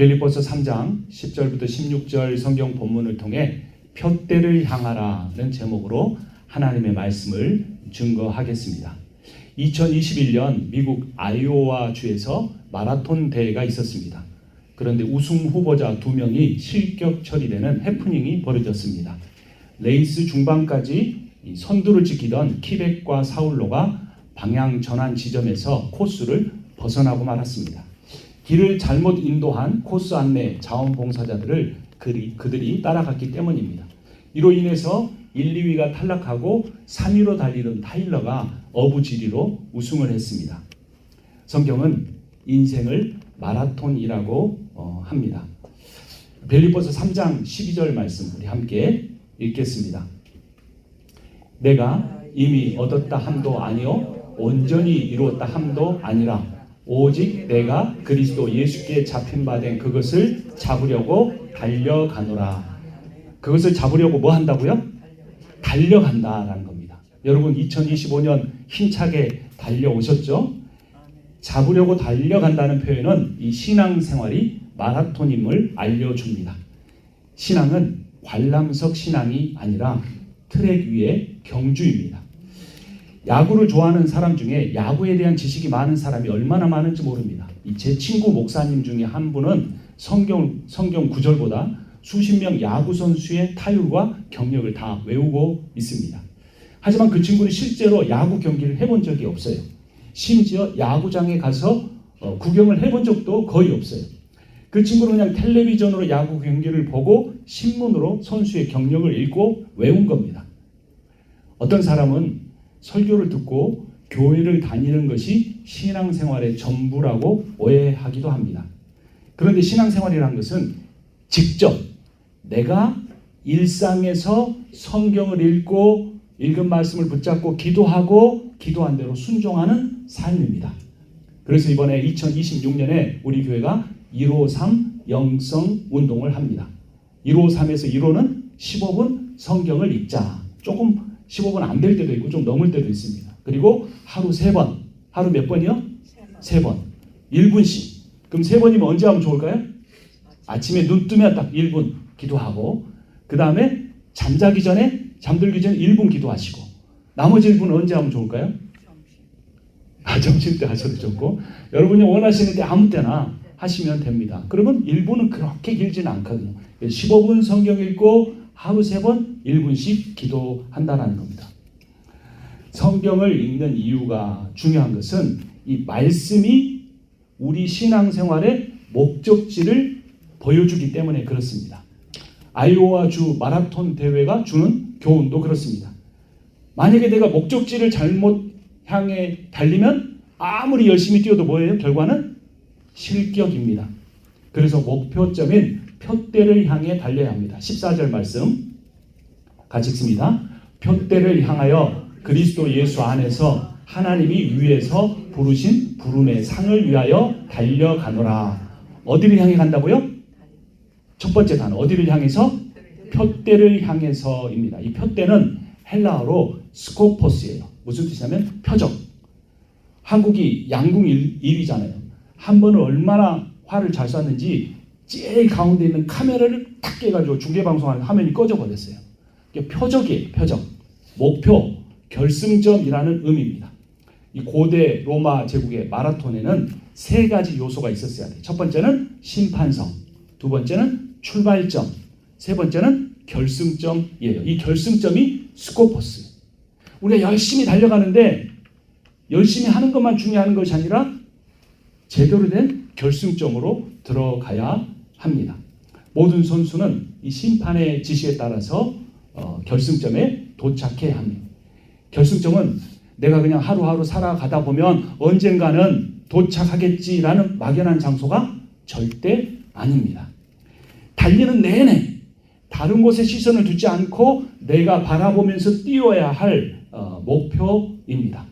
빌립보서 3장 10절부터 16절 성경 본문을 통해 표대를 향하라는 제목으로 하나님의 말씀을 증거하겠습니다. 2021년 미국 아이오와 주에서 마라톤 대회가 있었습니다. 그런데 우승 후보자 2명이 실격 처리되는 해프닝이 벌어졌습니다. 레이스 중반까지 선두를 지키던 키벡과 사울로가 방향 전환 지점에서 코스를 벗어나고 말았습니다. 길을 잘못 인도한 코스 안내 자원봉사자들을 그들이 따라갔기 때문입니다. 이로 인해서 1, 2위가 탈락하고 3위로 달리던 타일러가 어부지리로 우승을 했습니다. 성경은 인생을 마라톤이라고 합니다. 빌립보서 3장 12절 말씀 우리 함께 읽겠습니다. 내가 이미 얻었다 함도 아니요 온전히 이루었다 함도 아니라 오직 내가 그리스도 예수께 잡힌 바 된 그것을 잡으려고 달려가노라. 그것을 잡으려고 뭐 한다고요? 달려간다라는 겁니다. 여러분 2025년 힘차게 달려오셨죠? 잡으려고 달려간다는 표현은 이 신앙생활이 마라톤임을 알려줍니다. 신앙은 관람석 신앙이 아니라 트랙 위의 경주입니다. 야구를 좋아하는 사람 중에 야구에 대한 지식이 많은 사람이 얼마나 많은지 모릅니다. 제 친구 목사님 중에 한 분은 성경 구절보다 수십 명 야구 선수의 타율과 경력을 다 외우고 있습니다. 하지만 그 친구는 실제로 야구 경기를 해본 적이 없어요. 심지어 야구장에 가서 구경을 해본 적도 거의 없어요. 그 친구는 그냥 텔레비전으로 야구 경기를 보고 신문으로 선수의 경력을 읽고 외운 겁니다. 어떤 사람은 설교를 듣고 교회를 다니는 것이 신앙생활의 전부라고 오해하기도 합니다. 그런데 신앙생활이라는 것은 직접 내가 일상에서 성경을 읽고 읽은 말씀을 붙잡고 기도하고 기도한 대로 순종하는 삶입니다. 그래서 이번에 2026년에 우리 교회가 153 영성 운동을 합니다. 153에서 1호는 15분 성경을 읽자. 조금 15분 안 될 때도 있고 좀 넘을 때도 있습니다. 그리고 하루 3번. 하루 몇 번이요? 3번. 1분씩. 그럼 3번이면 언제 하면 좋을까요? 아침에 눈 뜨면 딱 1분 기도하고 그 다음에 잠들기 전에 1분 기도하시고 나머지 1분은 언제 하면 좋을까요? 점심 때 하셔도 좋고 여러분이 원하시는 때 아무 때나 하시면 됩니다. 그러면 1분은 그렇게 길지는 않거든요. 15분 성경 읽고 하루 3번 1분씩 기도한다는 겁니다. 성경을 읽는 이유가 중요한 것은 이 말씀이 우리 신앙생활의 목적지를 보여주기 때문에 그렇습니다. 아이오와 주 마라톤 대회가 주는 교훈도 그렇습니다. 만약에 내가 목적지를 잘못 향해 달리면 아무리 열심히 뛰어도 뭐예요? 결과는 실격입니다. 그래서 목표점인 표대를 향해 달려야 합니다. 14절 말씀 같이 읽습니다. 표대를 향하여 그리스도 예수 안에서 하나님이 위에서 부르신 부름의 상을 위하여 달려가노라. 어디를 향해 간다고요? 첫 번째 단어 어디를 향해서? 표대를 향해서입니다. 이 표대는 헬라어로 스코포스예요. 무슨 뜻이냐면 표적. 한국이 양궁 1위잖아요. 한 번은 얼마나 활을 잘 쐈는지 제일 가운데 있는 카메라를 탁 깨가지고 중계방송하는 화면이 꺼져버렸어요. 이게 표적이에요. 표적. 목표, 결승점이라는 의미입니다. 이 고대 로마 제국의 마라톤에는 3가지 요소가 있었어야 돼요. 첫 번째는 심판성, 두 번째는 출발점, 세 번째는 결승점이에요. 이 결승점이 스코포스. 우리가 열심히 달려가는데 열심히 하는 것만 중요한 것이 아니라 제대로 된 결승점으로 들어가야 합니다. 모든 선수는 이 심판의 지시에 따라서 결승점에 도착해야 합니다. 결승점은 내가 그냥 하루하루 살아가다 보면 언젠가는 도착하겠지라는 막연한 장소가 절대 아닙니다. 달리는 내내 다른 곳에 시선을 두지 않고 내가 바라보면서 뛰어야 할 목표입니다.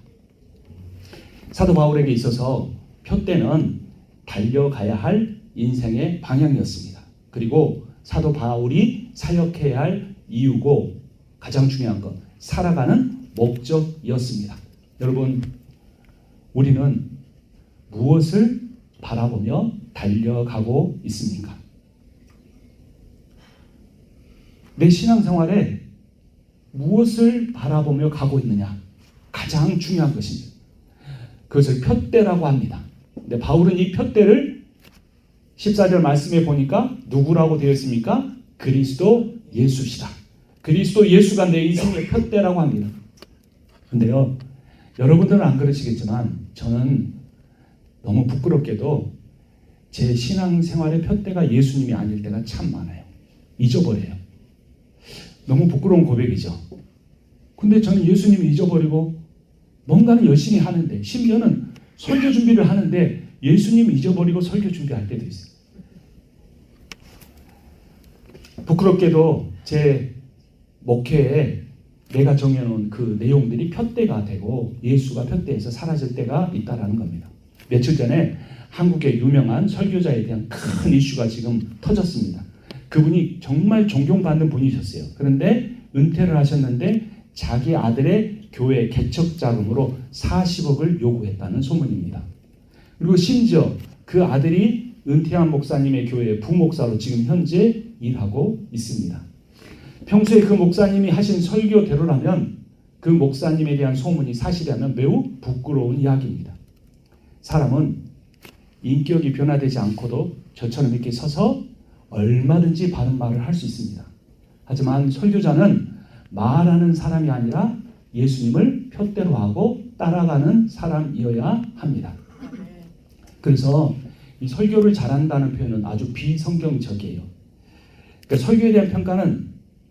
사도 바울에게 있어서 표대는 달려가야 할 인생의 방향이었습니다. 그리고 사도 바울이 사역해야 할 이유고 가장 중요한 건 살아가는 목적이었습니다. 여러분, 우리는 무엇을 바라보며 달려가고 있습니까? 내 신앙생활에 무엇을 바라보며 가고 있느냐? 가장 중요한 것입니다. 그것을 푯대라고 합니다. 근데 바울은 이 푯대를 14절 말씀에 보니까 누구라고 되어 있습니까? 그리스도 예수시다. 그리스도 예수가 내 인생의 푯대라고 합니다. 근데요, 여러분들은 안 그러시겠지만 저는 너무 부끄럽게도 제 신앙생활의 푯대가 예수님이 아닐 때가 참 많아요. 잊어버려요. 너무 부끄러운 고백이죠. 근데 저는 예수님을 잊어버리고 뭔가는 열심히 하는데, 심지어는 설교 준비를 하는데 예수님 잊어버리고 설교 준비할 때도 있어요. 부끄럽게도 제 목회에 내가 정해놓은 그 내용들이 푯대가 되고 예수가 푯대에서 사라질 때가 있다라는 겁니다. 며칠 전에 한국의 유명한 설교자에 대한 큰 이슈가 지금 터졌습니다. 그분이 정말 존경받는 분이셨어요. 그런데 은퇴를 하셨는데 자기 아들의 교회 개척 자금으로 40억을 요구했다는 소문입니다. 그리고 심지어 그 아들이 은퇴한 목사님의 교회 부목사로 지금 현재 일하고 있습니다. 평소에 그 목사님이 하신 설교대로라면 그 목사님에 대한 소문이 사실이라면 매우 부끄러운 이야기입니다. 사람은 인격이 변화되지 않고도 저처럼 이렇게 서서 얼마든지 바른 말을 할 수 있습니다. 하지만 설교자는 말하는 사람이 아니라 예수님을 푯대로 하고 따라가는 사람이어야 합니다. 그래서 이 설교를 잘한다는 표현은 아주 비성경적이에요. 그러니까 설교에 대한 평가는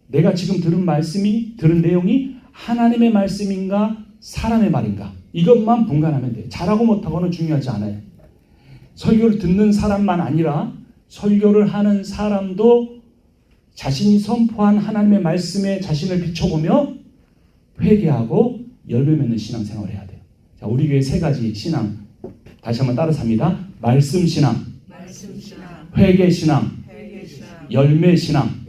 내가 지금 들은 내용이 하나님의 말씀인가 사람의 말인가 이것만 분간하면 돼요. 잘하고 못하고는 중요하지 않아요. 설교를 듣는 사람만 아니라 설교를 하는 사람도 자신이 선포한 하나님의 말씀에 자신을 비춰보며 회개하고 열매 맺는 신앙생활을 해야 돼요. 자, 우리 교회 세 가지 신앙 다시 한번 따라서 합니다. 말씀 신앙, 회개 신앙, 열매 신앙.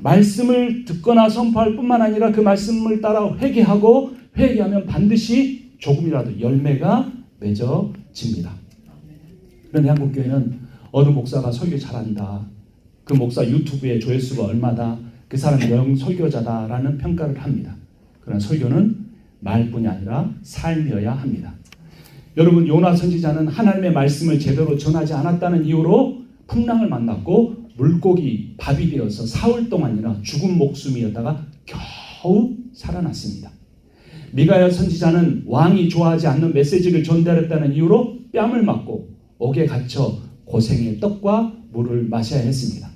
말씀을 듣거나 선포할 뿐만 아니라 그 말씀을 따라 회개하고 회개하면 반드시 조금이라도 열매가 맺어집니다. 그런데 한국교회는 어느 목사가 설교 잘한다, 그 목사 유튜브에 조회수가 얼마다, 그 사람이 영 설교자다라는 평가를 합니다. 그러나 설교는 말뿐이 아니라 삶이어야 합니다. 여러분, 요나 선지자는 하나님의 말씀을 제대로 전하지 않았다는 이유로 풍랑을 만났고 물고기 밥이 되어서 사흘 동안이나 죽은 목숨이었다가 겨우 살아났습니다. 미가야 선지자는 왕이 좋아하지 않는 메시지를 전달했다는 이유로 뺨을 맞고 옥에 갇혀 고생의 떡과 물을 마셔야 했습니다.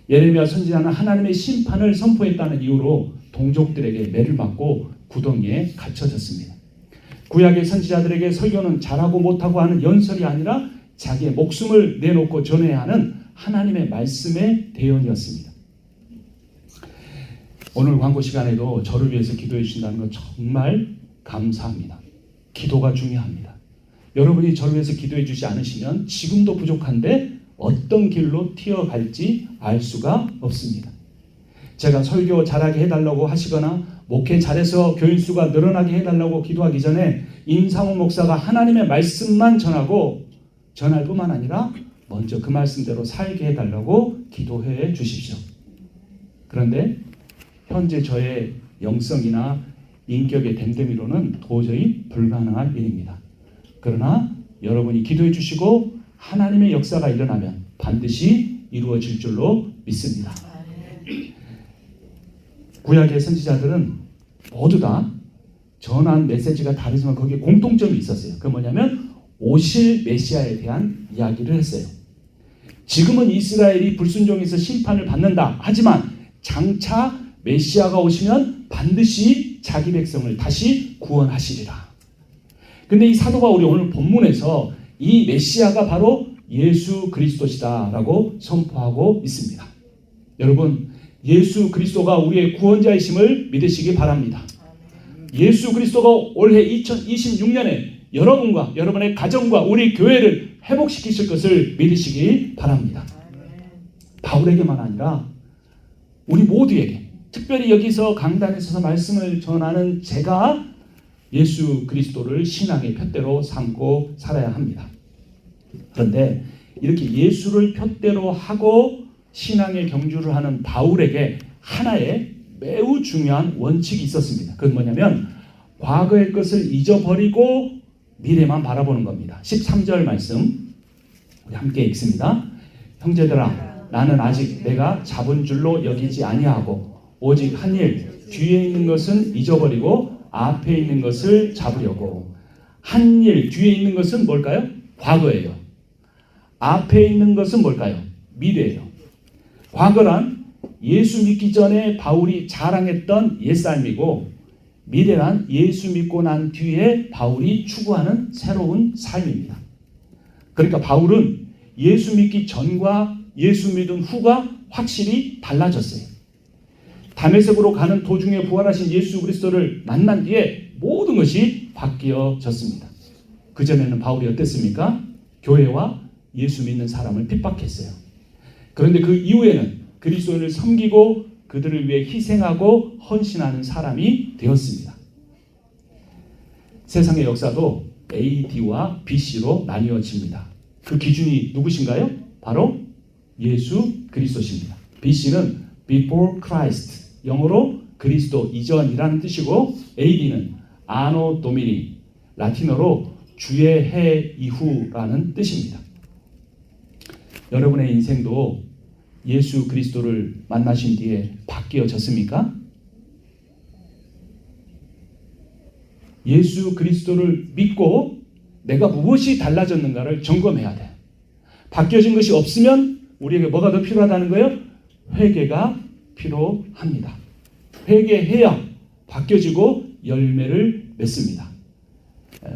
예레미야 선지자는 하나님의 심판을 선포했다는 이유로 동족들에게 매를 맞고 구덩이에 갇혀졌습니다. 구약의 선지자들에게 설교는 잘하고 못하고 하는 연설이 아니라 자기의 목숨을 내놓고 전해야 하는 하나님의 말씀의 대연이었습니다. 오늘 광고 시간에도 저를 위해서 기도해 주신다는 건 정말 감사합니다. 기도가 중요합니다. 여러분이 저를 위해서 기도해 주지 않으시면 지금도 부족한데 어떤 길로 튀어갈지 알 수가 없습니다. 제가 설교 잘하게 해달라고 하시거나 목회 잘해서 교인 수가 늘어나게 해달라고 기도하기 전에 임상훈 목사가 하나님의 말씀만 전할 뿐만 아니라 먼저 그 말씀대로 살게 해달라고 기도해 주십시오. 그런데 현재 저의 영성이나 인격의 됨됨이로는 도저히 불가능한 일입니다. 그러나 여러분이 기도해 주시고 하나님의 역사가 일어나면 반드시 이루어질 줄로 믿습니다. 구약의 선지자들은 모두 다 전한 메시지가 다르지만 거기에 공통점이 있었어요. 그게 뭐냐면 오실 메시아에 대한 이야기를 했어요. 지금은 이스라엘이 불순종해서 심판을 받는다. 하지만 장차 메시아가 오시면 반드시 자기 백성을 다시 구원하시리라. 근데 이 사도 바울이 오늘 본문에서 이 메시아가 바로 예수 그리스도시다라고 선포하고 있습니다. 여러분, 예수 그리스도가 우리의 구원자이심을 믿으시기 바랍니다. 예수 그리스도가 올해 2026년에 여러분과 여러분의 가정과 우리 교회를 회복시키실 것을 믿으시기 바랍니다. 바울에게만 아니라 우리 모두에게, 특별히 여기서 강단에 서서 말씀을 전하는 제가 예수 그리스도를 신앙의 푯대로 삼고 살아야 합니다. 그런데 이렇게 예수를 푯대로 하고 신앙의 경주를 하는 바울에게 하나의 매우 중요한 원칙이 있었습니다. 그건 뭐냐면 과거의 것을 잊어버리고 미래만 바라보는 겁니다. 13절 말씀 우리 함께 읽습니다. 형제들아, 나는 아직 내가 잡은 줄로 여기지 아니하고 오직 한 일 뒤에 있는 것은 잊어버리고 앞에 있는 것을 잡으려고. 한 일 뒤에 있는 것은 뭘까요? 과거예요. 앞에 있는 것은 뭘까요? 미래예요. 과거란 예수 믿기 전에 바울이 자랑했던 옛삶이고, 미래란 예수 믿고 난 뒤에 바울이 추구하는 새로운 삶입니다. 그러니까 바울은 예수 믿기 전과 예수 믿은 후가 확실히 달라졌어요. 다메섹으로 가는 도중에 부활하신 예수 그리스도를 만난 뒤에 모든 것이 바뀌어졌습니다. 그전에는 바울이 어땠습니까? 교회와 예수 믿는 사람을 핍박했어요. 그런데 그 이후에는 그리스도인을 섬기고 그들을 위해 희생하고 헌신하는 사람이 되었습니다. 세상의 역사도 AD와 BC로 나뉘어집니다. 그 기준이 누구신가요? 바로 예수 그리스도십니다. BC는 Before Christ, 영어로 그리스도 이전이라는 뜻이고, AD는 Anno Domini, 라틴어로 주의 해 이후라는 뜻입니다. 여러분의 인생도 예수 그리스도를 만나신 뒤에 바뀌어졌습니까? 예수 그리스도를 믿고 내가 무엇이 달라졌는가를 점검해야 돼. 바뀌어진 것이 없으면 우리에게 뭐가 더 필요하다는 거예요? 회개가 필요합니다. 회개해야 바뀌어지고 열매를 맺습니다.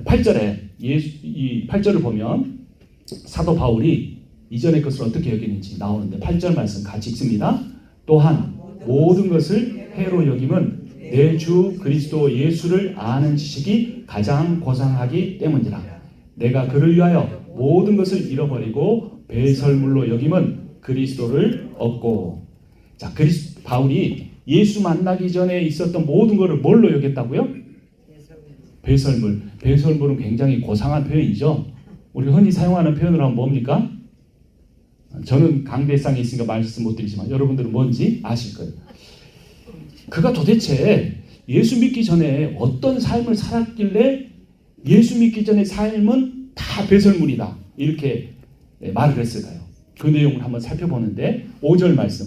8절에 이 8절을 보면 사도 바울이 이전의 것을 어떻게 여기는지 나오는데 8절 말씀 같이 읽습니다. 또한 모든 것을 해로 여김은 내 주 그리스도 예수를 아는 지식이 가장 고상하기 때문이라. 내가 그를 위하여 모든 것을 잃어버리고 배설물로 여김은 그리스도를 얻고. 자, 바울이 예수 만나기 전에 있었던 모든 것을 뭘로 여겼다고요? 배설물. 배설물은 굉장히 고상한 표현이죠. 우리가 흔히 사용하는 표현으로 하면 뭡니까? 저는 강대상에 있으니까 말씀 못 드리지만 여러분들은 뭔지 아실 거예요. 그가 도대체 예수 믿기 전에 어떤 삶을 살았길래 예수 믿기 전의 삶은 다 배설물이다 이렇게 말을 했을까요? 그 내용을 한번 살펴보는데 5절 말씀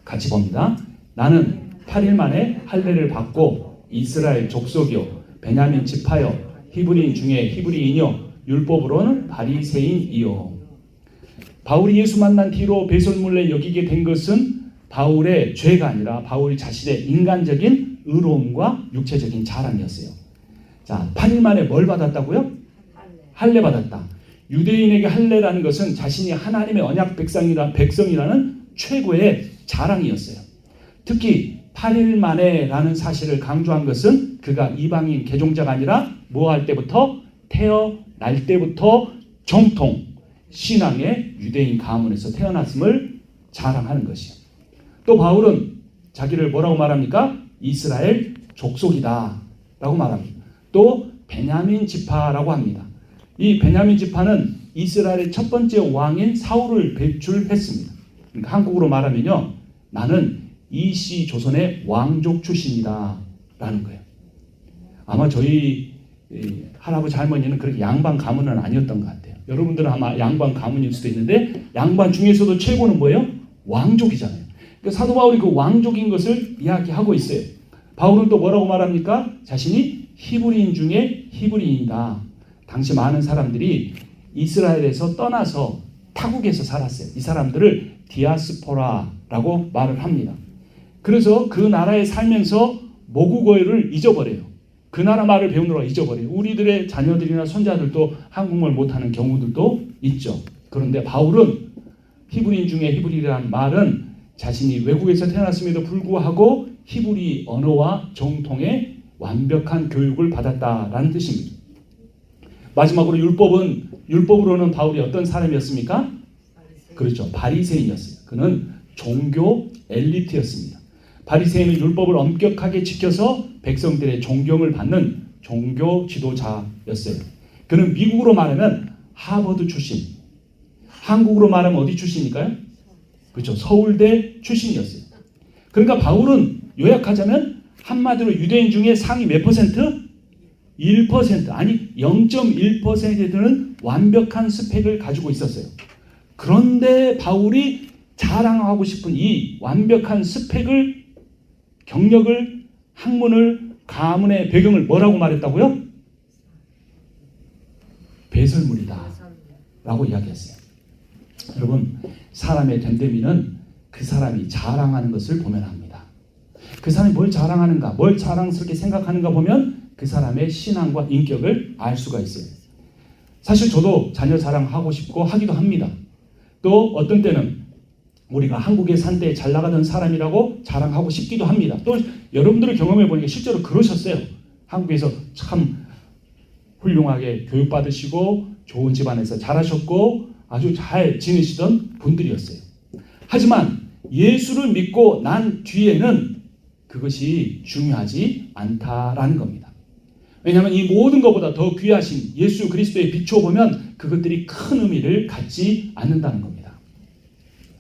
같이 봅니다. 나는 8일 만에 할례를 받고 이스라엘 족속이요 베냐민 지파요 히브리인 중에 히브리인이요 율법으로는 바리새인이요. 바울이 예수 만난 뒤로 배설물에 여기게 된 것은 바울의 죄가 아니라 바울 자신의 인간적인 의로움과 육체적인 자랑이었어요. 자, 8일 만에 뭘 받았다고요? 할례 받았다. 유대인에게 할례라는 것은 자신이 하나님의 언약 백성이라는 최고의 자랑이었어요. 특히 8일 만에라는 사실을 강조한 것은 그가 이방인 개종자가 아니라 뭐 할 때부터? 태어날 때부터 정통 신앙의 유대인 가문에서 태어났음을 자랑하는 것이요. 또 바울은 자기를 뭐라고 말합니까? 이스라엘 족속이다 라고 말합니다. 또 베냐민 지파라고 합니다. 이 베냐민 지파는 이스라엘의 첫 번째 왕인 사울을 배출했습니다. 그러니까 한국으로 말하면요, 나는 이씨 조선의 왕족 출신이다 라는 거예요. 아마 저희 할아버지 할머니는 그렇게 양반 가문은 아니었던 것 같아요. 여러분들은 아마 양반 가문일 수도 있는데 양반 중에서도 최고는 뭐예요? 왕족이잖아요. 그러니까 사도 바울이 그 왕족인 것을 이야기하고 있어요. 바울은 또 뭐라고 말합니까? 자신이 히브리인 중에 히브리인이다. 당시 많은 사람들이 이스라엘에서 떠나서 타국에서 살았어요. 이 사람들을 디아스포라라고 말을 합니다. 그래서 그 나라에 살면서 모국어를 잊어버려요. 그 나라 말을 배우느라 잊어버려요. 우리들의 자녀들이나 손자들도 한국말 못하는 경우들도 있죠. 그런데 바울은 히브리인 중에 히브리라는 말은 자신이 외국에서 태어났음에도 불구하고 히브리 언어와 정통의 완벽한 교육을 받았다라는 뜻입니다. 마지막으로 율법으로는 바울이 어떤 사람이었습니까? 그렇죠. 바리새인이었어요. 그는 종교 엘리트였습니다. 바리새인은 율법을 엄격하게 지켜서 백성들의 존경을 받는 종교 지도자였어요. 그는 미국으로 말하면 하버드 출신, 한국으로 말하면 어디 출신일까요? 그렇죠. 서울대 출신이었어요. 그러니까 바울은 요약하자면 한마디로 유대인 중에 상위 몇 퍼센트? 1% 아니 0.1%에 드는 완벽한 스펙을 가지고 있었어요. 그런데 바울이 자랑하고 싶은 이 완벽한 스펙을, 경력을, 학문을, 가문의 배경을 뭐라고 말했다고요? 배설물이다 라고 이야기했어요. 여러분, 사람의 됨됨이는 그 사람이 자랑하는 것을 보면 합니다. 그 사람이 뭘 자랑하는가, 뭘 자랑스럽게 생각하는가 보면 그 사람의 신앙과 인격을 알 수가 있어요. 사실 저도 자녀 자랑하고 싶고 하기도 합니다. 또 어떤 때는 우리가 한국에 산 때 잘 나가던 사람이라고 자랑하고 싶기도 합니다. 또 여러분들을 경험해 보니까 실제로 그러셨어요. 한국에서 참 훌륭하게 교육받으시고 좋은 집안에서 자라셨고 아주 잘 지내시던 분들이었어요. 하지만 예수를 믿고 난 뒤에는 그것이 중요하지 않다라는 겁니다. 왜냐하면 이 모든 것보다 더 귀하신 예수 그리스도에 비춰보면 그것들이 큰 의미를 갖지 않는다는 겁니다.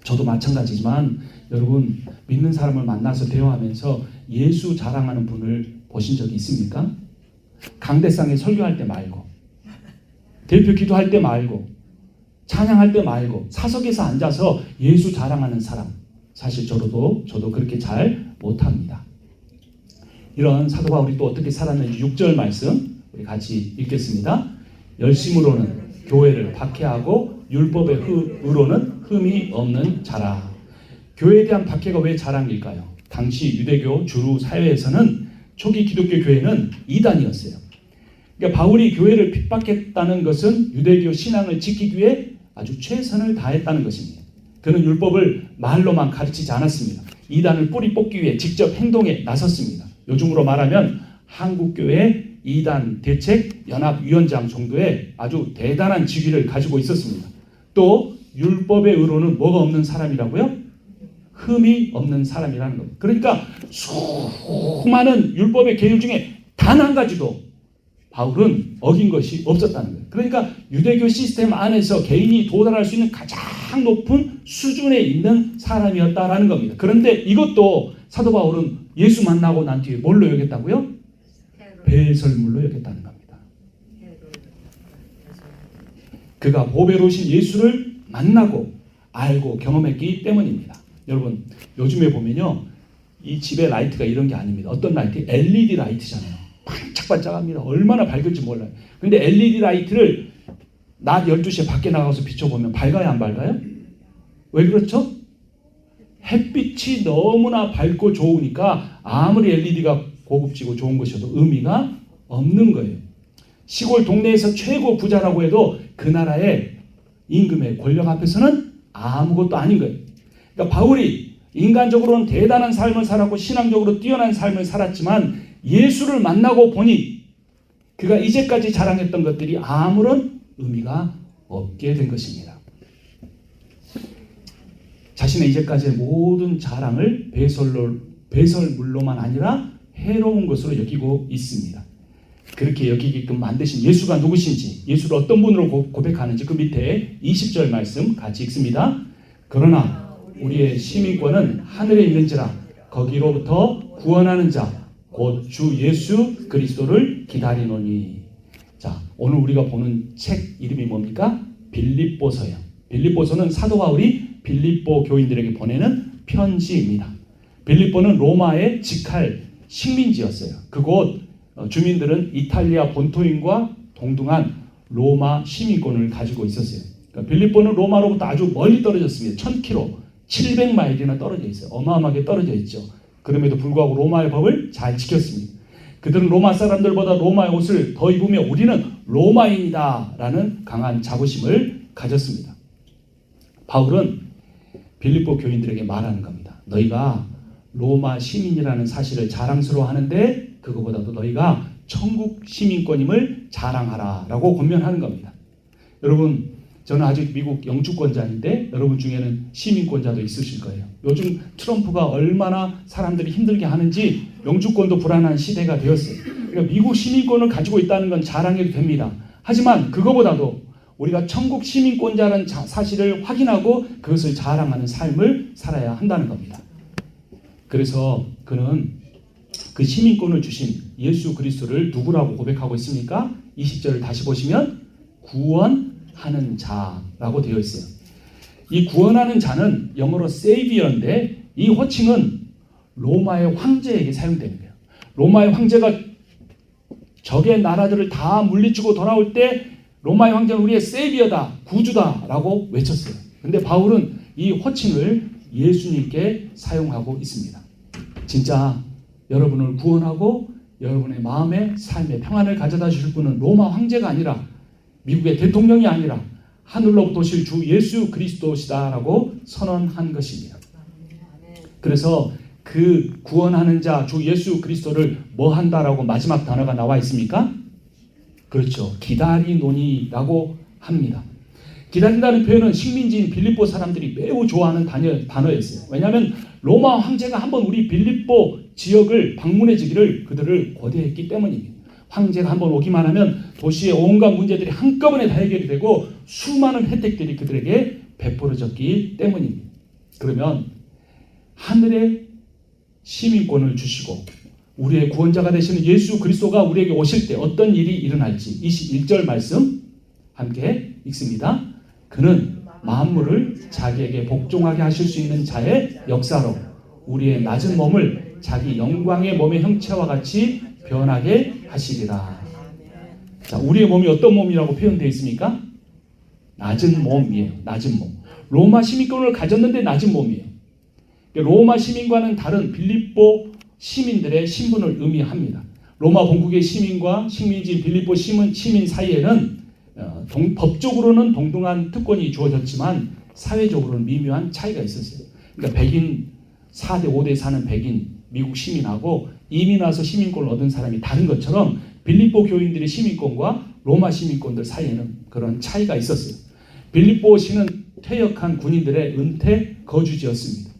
저도 마찬가지지만 여러분, 믿는 사람을 만나서 대화하면서 예수 자랑하는 분을 보신 적이 있습니까? 강대상에 설교할 때 말고, 대표 기도할 때 말고, 찬양할 때 말고, 사석에서 앉아서 예수 자랑하는 사람, 사실 저도 그렇게 잘 못합니다. 이런 사도 바울이 또 어떻게 살았는지 6절 말씀 우리 같이 읽겠습니다. 열심으로는 교회를 박해하고 율법의 의로는 흠이 없는 자라. 교회에 대한 박해가 왜 자랑일까요? 당시 유대교 주류 사회에서는 초기 기독교 교회는 이단이었어요. 그러니까 바울이 교회를 핍박했다는 것은 유대교 신앙을 지키기 위해 아주 최선을 다했다는 것입니다. 그는 율법을 말로만 가르치지 않았습니다. 이단을 뿌리 뽑기 위해 직접 행동에 나섰습니다. 요즘으로 말하면 한국교회 이단 대책 연합위원장 정도의 아주 대단한 직위를 가지고 있었습니다. 또 율법의 의로는 뭐가 없는 사람이라고요? 흠이 없는 사람이라는 겁니다. 그러니까 수많은 율법의 계율 중에 단 한 가지도 바울은 어긴 것이 없었다는 거예요. 그러니까 유대교 시스템 안에서 개인이 도달할 수 있는 가장 높은 수준에 있는 사람이었다라는 겁니다. 그런데 이것도 사도 바울은 예수 만나고 난 뒤에 뭘로 여겼다고요? 배설물로 여겼다는 겁니다. 그가 보배로우신 예수를 만나고 알고 경험했기 때문입니다. 여러분, 요즘에 보면요, 이 집에 라이트가 이런 게 아닙니다. 어떤 라이트? LED 라이트잖아요. 반짝반짝합니다. 얼마나 밝을지 몰라요. 근데 LED 라이트를 낮 12시에 밖에 나가서 비춰보면 밝아요, 안 밝아요? 왜 그렇죠? 햇빛이 너무나 밝고 좋으니까 아무리 LED가 고급지고 좋은 것이어도 의미가 없는 거예요. 시골 동네에서 최고 부자라고 해도 그 나라의 임금의 권력 앞에서는 아무것도 아닌 거예요. 그러니까 바울이 인간적으로는 대단한 삶을 살았고 신앙적으로 뛰어난 삶을 살았지만 예수를 만나고 보니 그가 이제까지 자랑했던 것들이 아무런 의미가 없게 된 것입니다. 자신의 이제까지의 모든 자랑을 배설물로만 아니라 해로운 것으로 여기고 있습니다. 그렇게 여기게끔 만드신 예수가 누구신지, 예수를 어떤 분으로 고백하는지 그 밑에 20절 말씀 같이 읽습니다. 그러나 우리의 시민권은 하늘에 있는지라 거기로부터 구원하는 자 곧 주 예수 그리스도를 기다리노니. 자, 오늘 우리가 보는 책 이름이 뭡니까? 빌립보서예요. 빌립보서는 사도 바울이 빌립보 교인들에게 보내는 편지입니다. 빌립보는 로마의 직할 식민지였어요. 그곳 주민들은 이탈리아 본토인과 동등한 로마 시민권을 가지고 있었어요. 그러니까 빌립보는 로마로부터 아주 멀리 떨어졌습니다. 1000km, 700마일이나 떨어져 있어요. 어마어마하게 떨어져 있죠. 그럼에도 불구하고 로마의 법을 잘 지켰습니다. 그들은 로마 사람들보다 로마의 옷을 더 입으며 우리는 로마인이다 라는 강한 자부심을 가졌습니다. 바울은 빌립보 교인들에게 말하는 겁니다. 너희가 로마 시민이라는 사실을 자랑스러워하는데 그거보다도 너희가 천국 시민권임을 자랑하라 라고 권면하는 겁니다. 여러분, 저는 아직 미국 영주권자인데 여러분 중에는 시민권자도 있으실 거예요. 요즘 트럼프가 얼마나 사람들이 힘들게 하는지 영주권도 불안한 시대가 되었어요. 그러니까 미국 시민권을 가지고 있다는 건 자랑해도 됩니다. 하지만 그거보다도 우리가 천국 시민권자라는 사실을 확인하고 그것을 자랑하는 삶을 살아야 한다는 겁니다. 그래서 그는 그 시민권을 주신 예수 그리스도를 누구라고 고백하고 있습니까? 20절을 다시 보시면 구원하는 자라고 되어 있어요. 이 구원하는 자는 영어로 Savior인데 이 호칭은 로마의 황제에게 사용되는 거예요. 로마의 황제가 적의 나라들을 다 물리치고 돌아올 때 로마의 황제는 우리의 세비어다, 구주다라고 외쳤어요. 근데 바울은 이 호칭을 예수님께 사용하고 있습니다. 진짜 여러분을 구원하고 여러분의 마음에 삶의 평안을 가져다 주실 분은 로마 황제가 아니라 미국의 대통령이 아니라 하늘로부터 오실 주 예수 그리스도시다라고 선언한 것입니다. 그래서 그 구원하는 자 주 예수 그리스도를 뭐 한다라고 마지막 단어가 나와 있습니까? 그렇죠. 기다리노니라고 합니다. 기다린다는 표현은 식민지인 빌립보 사람들이 매우 좋아하는 단어였어요. 왜냐하면 로마 황제가 한번 우리 빌립보 지역을 방문해 주기를 그들을 고대했기 때문입니다. 황제가 한번 오기만 하면 도시의 온갖 문제들이 한꺼번에 다 해결이 되고 수많은 혜택들이 그들에게 베풀어졌기 때문입니다. 그러면 하늘의 시민권을 주시고 우리의 구원자가 되시는 예수 그리스도가 우리에게 오실 때 어떤 일이 일어날지 21절 말씀 함께 읽습니다. 그는 만물을 자기에게 복종하게 하실 수 있는 자의 역사로 우리의 낮은 몸을 자기 영광의 몸의 형체와 같이 변하게 하시리라. 자, 우리의 몸이 어떤 몸이라고 표현되어 있습니까? 낮은 몸이에요. 낮은 몸. 로마 시민권을 가졌는데 낮은 몸이에요. 로마 시민과는 다른 빌립보 시민들의 신분을 의미합니다. 로마 본국의 시민과 식민지인 빌립보 시민 사이에는 법적으로는 동등한 특권이 주어졌지만 사회적으로는 미묘한 차이가 있었어요. 그러니까 백인 4대 5대 사는 백인 미국 시민하고 이민 와서 시민권을 얻은 사람이 다른 것처럼 빌립보 교인들의 시민권과 로마 시민권들 사이에는 그런 차이가 있었어요. 빌립보시는 퇴역한 군인들의 은퇴 거주지였습니다.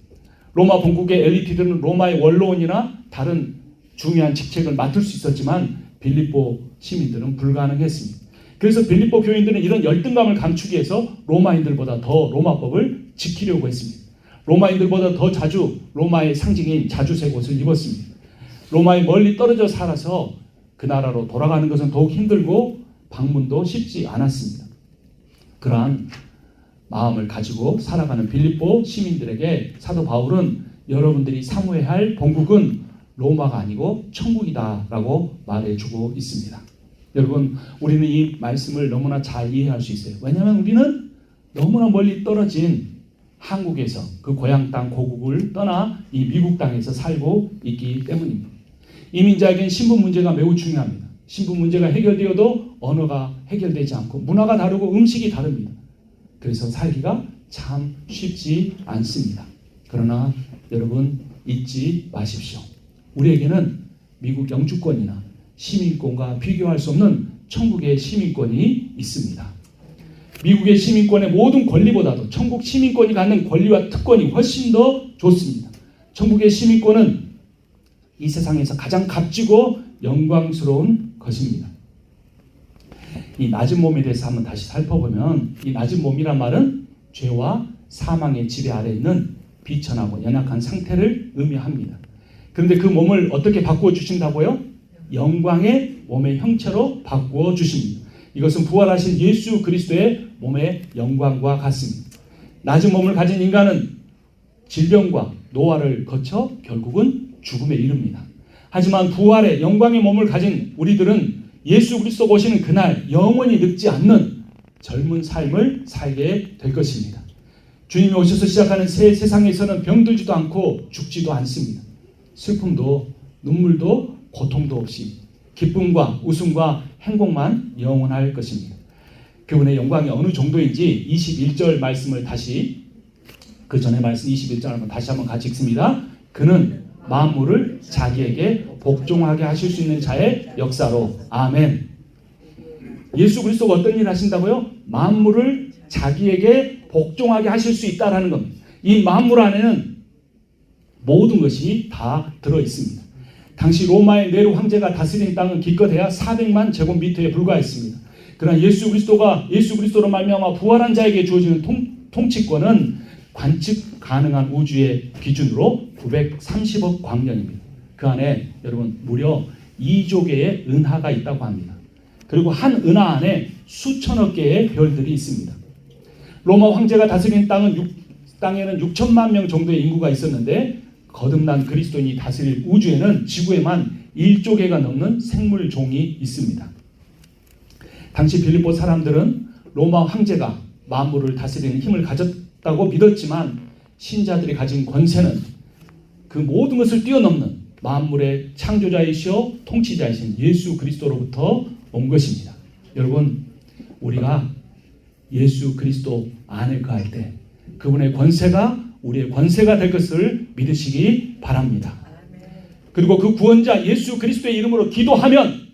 로마 본국의 엘리트들은 로마의 원로원이나 다른 중요한 직책을 맡을 수 있었지만 빌립보 시민들은 불가능했습니다. 그래서 빌립보 교인들은 이런 열등감을 감추기 위해서 로마인들보다 더 로마법을 지키려고 했습니다. 로마인들보다 더 자주 로마의 상징인 자주색 옷을 입었습니다. 로마에 멀리 떨어져 살아서 그 나라로 돌아가는 것은 더욱 힘들고 방문도 쉽지 않았습니다. 그러한 마음을 가지고 살아가는 빌립보 시민들에게 사도 바울은 여러분들이 사모해야 할 본국은 로마가 아니고 천국이다라고 말해주고 있습니다. 여러분, 우리는 이 말씀을 너무나 잘 이해할 수 있어요. 왜냐하면 우리는 너무나 멀리 떨어진 한국에서 그 고향 땅 고국을 떠나 이 미국 땅에서 살고 있기 때문입니다. 이민자에겐 신분 문제가 매우 중요합니다. 신분 문제가 해결되어도 언어가 해결되지 않고 문화가 다르고 음식이 다릅니다. 그래서 살기가 참 쉽지 않습니다. 그러나 여러분 잊지 마십시오. 우리에게는 미국 영주권이나 시민권과 비교할 수 없는 천국의 시민권이 있습니다. 미국의 시민권의 모든 권리보다도 천국 시민권이 갖는 권리와 특권이 훨씬 더 좋습니다. 천국의 시민권은 이 세상에서 가장 값지고 영광스러운 것입니다. 이 낮은 몸에 대해서 한번 다시 살펴보면 이 낮은 몸이란 말은 죄와 사망의 지배 아래 있는 비천하고 연약한 상태를 의미합니다. 그런데 그 몸을 어떻게 바꾸어 주신다고요? 영광의 몸의 형체로 바꾸어 주십니다. 이것은 부활하신 예수 그리스도의 몸의 영광과 같습니다. 낮은 몸을 가진 인간은 질병과 노화를 거쳐 결국은 죽음에 이릅니다. 하지만 부활의 영광의 몸을 가진 우리들은 예수 그리스도가 오시는 그날 영원히 늙지 않는 젊은 삶을 살게 될 것입니다. 주님이 오셔서 시작하는 새 세상에서는 병들지도 않고 죽지도 않습니다. 슬픔도 눈물도 고통도 없이 기쁨과 웃음과 행복만 영원할 것입니다. 그분의 영광이 어느 정도인지 21절 말씀을 다시 그 전에 말씀 21절 다시 한번 같이 읽습니다. 그는 만물을 자기에게 복종하게 하실 수 있는 자의 역사로. 아멘. 예수 그리스도가 어떤 일을 하신다고요? 만물을 자기에게 복종하게 하실 수 있다라는 겁니다. 이 만물 안에는 모든 것이 다 들어 있습니다. 당시 로마의 네로 황제가 다스린 땅은 기껏해야 400만 제곱미터에 불과했습니다. 그러나 예수 그리스도로 말미암아 부활한 자에게 주어지는 통치권은 관측 가능한 우주의 기준으로 930억 광년입니다. 그 안에 여러분 무려 2조 개의 은하가 있다고 합니다. 그리고 한 은하 안에 수천억 개의 별들이 있습니다. 로마 황제가 다스린 땅에는 6천만 명 정도의 인구가 있었는데 거듭난 그리스도인이 다스릴 우주에는 지구에만 1조 개가 넘는 생물종이 있습니다. 당시 빌립보 사람들은 로마 황제가 만물을 다스리는 힘을 가졌다고 믿었지만 신자들이 가진 권세는 그 모든 것을 뛰어넘는 만물의 창조자이시오 통치자이신 예수 그리스도로부터 온 것입니다. 여러분, 우리가 예수 그리스도 안에 거할 때 그분의 권세가 우리의 권세가 될 것을 믿으시기 바랍니다. 그리고 그 구원자 예수 그리스도의 이름으로 기도하면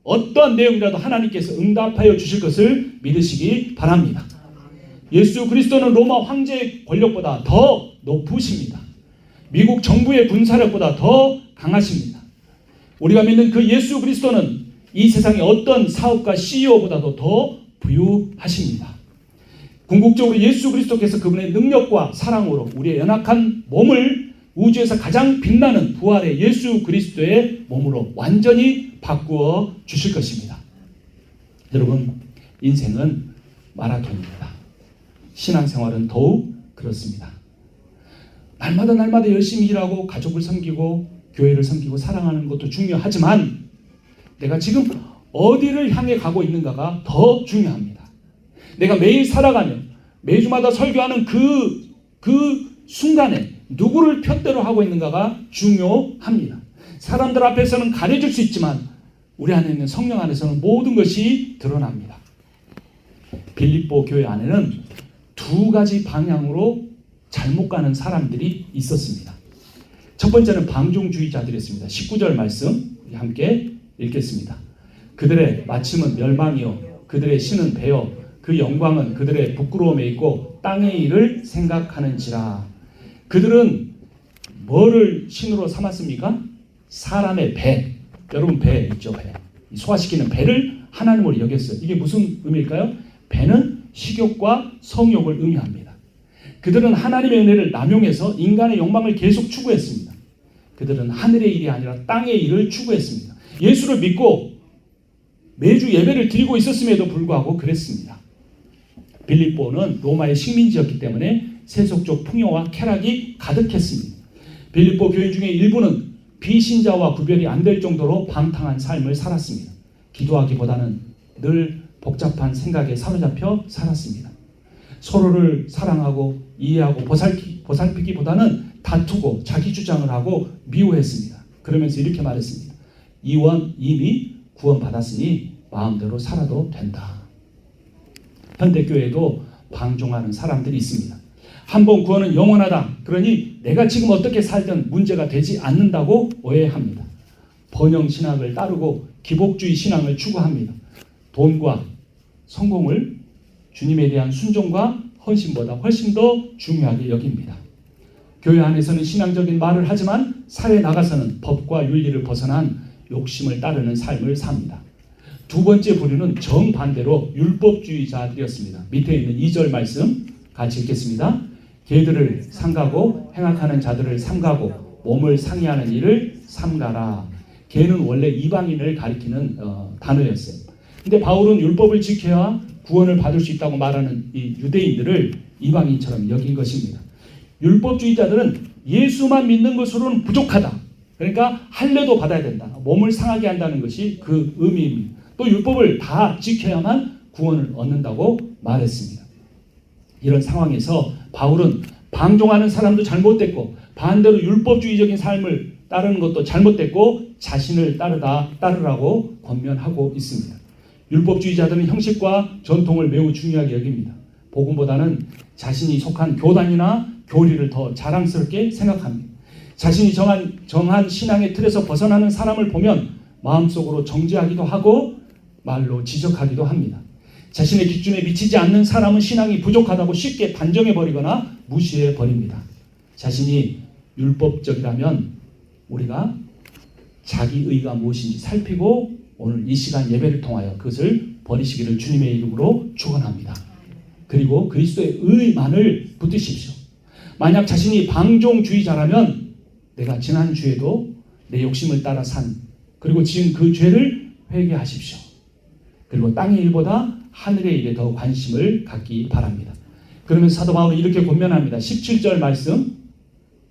어떠한 내용이라도 하나님께서 응답하여 주실 것을 믿으시기 바랍니다. 예수 그리스도는 로마 황제의 권력보다 더 높으십니다. 미국 정부의 군사력보다 더 강하십니다. 우리가 믿는 그 예수 그리스도는 이 세상의 어떤 사업가 CEO보다도 더 부유하십니다. 궁극적으로 예수 그리스도께서 그분의 능력과 사랑으로 우리의 연약한 몸을 우주에서 가장 빛나는 부활의 예수 그리스도의 몸으로 완전히 바꾸어 주실 것입니다. 여러분, 인생은 마라톤입니다. 신앙생활은 더욱 그렇습니다. 날마다 열심히 일하고 가족을 섬기고 교회를 섬기고 사랑하는 것도 중요하지만 내가 지금 어디를 향해 가고 있는가가 더 중요합니다. 내가 매일 살아가며 매주마다 설교하는 그 순간에 누구를 편대로 하고 있는가가 중요합니다. 사람들 앞에서는 가려질 수 있지만 우리 안에 있는 성령 안에서는 모든 것이 드러납니다. 빌립보 교회 안에는 두 가지 방향으로 잘못 가는 사람들이 있었습니다. 첫 번째는 방종주의자들이었습니다. 19절 말씀 함께 읽겠습니다. 그들의 마침은 멸망이요 그들의 신은 배요 그 영광은 그들의 부끄러움에 있고 땅의 일을 생각하는지라. 그들은 뭐를 신으로 삼았습니까? 사람의 배. 여러분 배 있죠? 배. 소화시키는 배를 하나님으로 여겼어요. 이게 무슨 의미일까요? 배는 식욕과 성욕을 의미합니다. 그들은 하나님의 은혜를 남용해서 인간의 욕망을 계속 추구했습니다. 그들은 하늘의 일이 아니라 땅의 일을 추구했습니다. 예수를 믿고 매주 예배를 드리고 있었음에도 불구하고 그랬습니다. 빌립보는 로마의 식민지였기 때문에 세속적 풍요와 쾌락이 가득했습니다. 빌립보 교인 중에 일부는 비신자와 구별이 안 될 정도로 방탕한 삶을 살았습니다. 기도하기보다는 늘 복잡한 생각에 사로잡혀 살았습니다. 서로를 사랑하고 이해하고 보살피기보다는 다투고 자기 주장을 하고 미워했습니다. 그러면서 이렇게 말했습니다. 이미 구원받았으니 마음대로 살아도 된다. 현대교회에도 방종하는 사람들이 있습니다. 한번 구원은 영원하다. 그러니 내가 지금 어떻게 살든 문제가 되지 않는다고 오해합니다. 번영 신앙을 따르고 기복주의 신앙을 추구합니다. 돈과 성공을 주님에 대한 순종과 헌신보다 훨씬 더 중요하게 여깁니다. 교회 안에서는 신앙적인 말을 하지만 사회에 나가서는 법과 윤리를 벗어난 욕심을 따르는 삶을 삽니다. 두 번째 부류는 정반대로 율법주의자들이었습니다. 밑에 있는 2절 말씀 같이 읽겠습니다. 개들을 삼가고 행악하는 자들을 삼가고 몸을 상해하는 일을 삼가라. 개는 원래 이방인을 가리키는 단어였어요. 근데 바울은 율법을 지켜야 구원을 받을 수 있다고 말하는 이 유대인들을 이방인처럼 여긴 것입니다. 율법주의자들은 예수만 믿는 것으로는 부족하다. 그러니까 할례도 받아야 된다. 몸을 상하게 한다는 것이 그 의미입니다. 또 율법을 다 지켜야만 구원을 얻는다고 말했습니다. 이런 상황에서 바울은 방종하는 사람도 잘못됐고 반대로 율법주의적인 삶을 따르는 것도 잘못됐고 자신을 따르라고 권면하고 있습니다. 율법주의자들은 형식과 전통을 매우 중요하게 여깁니다. 복음보다는 자신이 속한 교단이나 교리를 더 자랑스럽게 생각합니다. 자신이 정한 신앙의 틀에서 벗어나는 사람을 보면 마음속으로 정죄하기도 하고 말로 지적하기도 합니다. 자신의 기준에 미치지 않는 사람은 신앙이 부족하다고 쉽게 단정해버리거나 무시해버립니다. 자신이 율법적이라면 우리가 자기 의가 무엇인지 살피고 오늘 이 시간 예배를 통하여 그것을 버리시기를 주님의 이름으로 축원합니다. 그리고 그리스도의 의만을 붙드십시오. 만약 자신이 방종주의자라면 내가 지난주에도 내 욕심을 따라 산 그리고 지금 그 죄를 회개하십시오. 그리고 땅의 일보다 하늘의 일에 더 관심을 갖기 바랍니다. 그러면서 사도 바울은 이렇게 권면합니다. 17절 말씀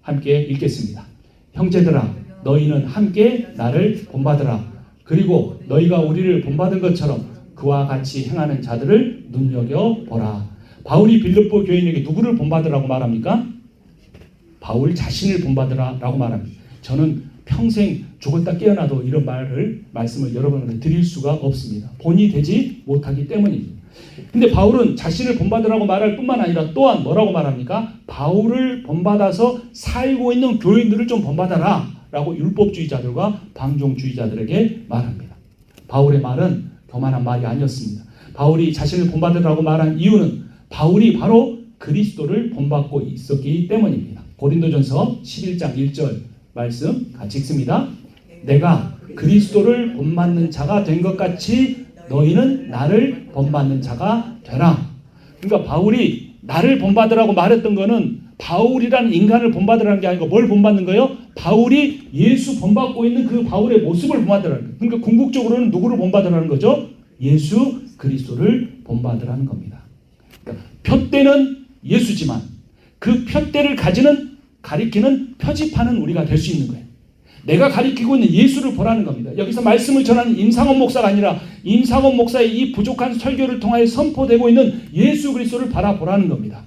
함께 읽겠습니다. 형제들아 너희는 함께 나를 본받으라. 그리고 너희가 우리를 본받은 것처럼 그와 같이 행하는 자들을 눈여겨보라. 바울이 빌립보 교인에게 누구를 본받으라고 말합니까? 바울 자신을 본받으라고 말합니다. 저는 평생 죽었다 깨어나도 이런 말씀을 여러분한테 드릴 수가 없습니다. 본이 되지 못하기 때문입니다. 근데 바울은 자신을 본받으라고 말할 뿐만 아니라 또한 뭐라고 말합니까? 바울을 본받아서 살고 있는 교인들을 좀 본받아라 라고 율법주의자들과 방종주의자들에게 말합니다. 바울의 말은 교만한 말이 아니었습니다. 바울이 자신을 본받으라고 말한 이유는 바울이 바로 그리스도를 본받고 있었기 때문입니다. 고린도전서 11장 1절 말씀 같이 읽습니다. 내가 그리스도를 본받는 자가 된 것 같이 너희는 나를 본받는 자가 되라. 그러니까 바울이 나를 본받으라고 말했던 거는 바울이라는 인간을 본받으라는 게 아니고 뭘 본받는 거예요? 바울이 예수 본받고 있는 그 바울의 모습을 본받으라는 거예요. 그러니까 궁극적으로는 누구를 본받으라는 거죠? 예수 그리스도를 본받으라는 겁니다. 그러니까 표대는 예수지만 그 표대를 가리키는 표지판은 우리가 될 수 있는 거예요. 내가 가리키고 있는 예수를 보라는 겁니다. 여기서 말씀을 전하는 임상원 목사가 아니라 임상원 목사의 이 부족한 설교를 통하여 선포되고 있는 예수 그리스도를 바라보라는 겁니다.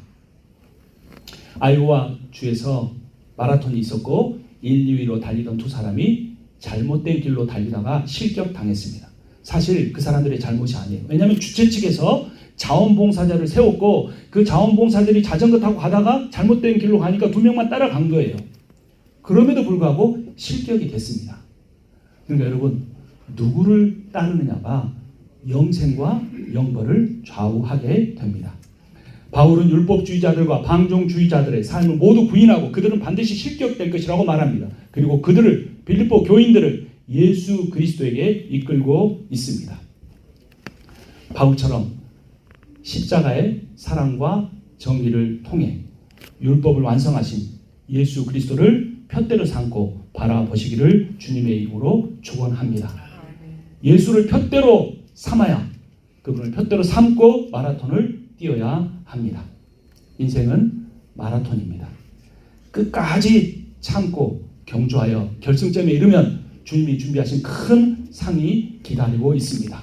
아이오와 주에서 마라톤이 있었고 1, 2위로 달리던 두 사람이 잘못된 길로 달리다가 실격당했습니다. 사실 그 사람들의 잘못이 아니에요. 왜냐하면 주최 측에서 자원봉사자를 세웠고 그 자원봉사들이 자전거 타고 가다가 잘못된 길로 가니까 2명만 따라간 거예요. 그럼에도 불구하고 실격이 됐습니다. 그러니까 여러분 누구를 따르느냐가 영생과 영벌을 좌우하게 됩니다. 바울은 율법주의자들과 방종주의자들의 삶을 모두 부인하고 그들은 반드시 실격될 것이라고 말합니다. 그리고 그들을 빌립보 교인들을 예수 그리스도에게 이끌고 있습니다. 바울처럼 십자가의 사랑과 정의를 통해 율법을 완성하신 예수 그리스도를 푯대로 삼고 바라보시기를 주님의 이름으로 축원합니다. 예수를 푯대로 삼아야 그분을 푯대로 삼고 마라톤을 뛰어야 합니다. 인생은 마라톤입니다. 끝까지 참고 경주하여 결승점에 이르면 주님이 준비하신 큰 상이 기다리고 있습니다.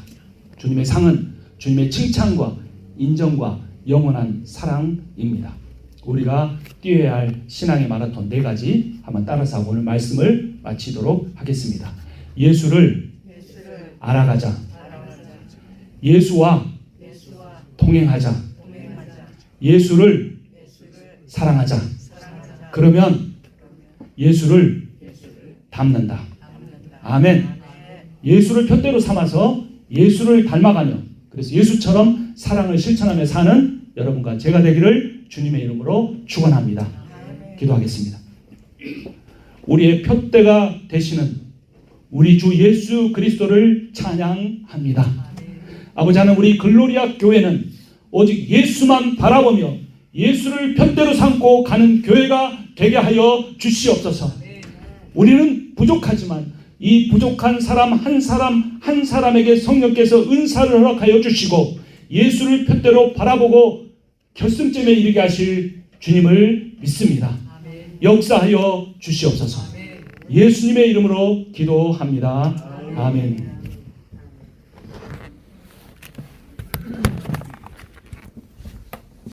주님의 상은 주님의 칭찬과 인정과 영원한 사랑입니다. 우리가 뛰어야 할 신앙의 마라톤 4가지 한번 따라서 오늘 말씀을 마치도록 하겠습니다. 예수를 알아가자. 예수와 동행하자. 예수를 사랑하자. 그러면 예수를 닮는다. 아멘. 예수를 푯대로 삼아서 예수를 닮아가며 그래서 예수처럼 사랑을 실천하며 사는 여러분과 제가 되기를 주님의 이름으로 축원합니다. 기도하겠습니다. 우리의 푯대가 되시는 우리 주 예수 그리스도를 찬양합니다. 아버지 하나님, 우리 글로리아 교회는 오직 예수만 바라보며 예수를 푯대로 삼고 가는 교회가 되게 하여 주시옵소서. 우리는 부족하지만 이 부족한 사람 한 사람에게 성령께서 은사를 허락하여 주시고 예수를 푯대로 바라보고 결승점에 이르게 하실 주님을 믿습니다. 역사하여 주시옵소서. 예수님의 이름으로 기도합니다. 아멘.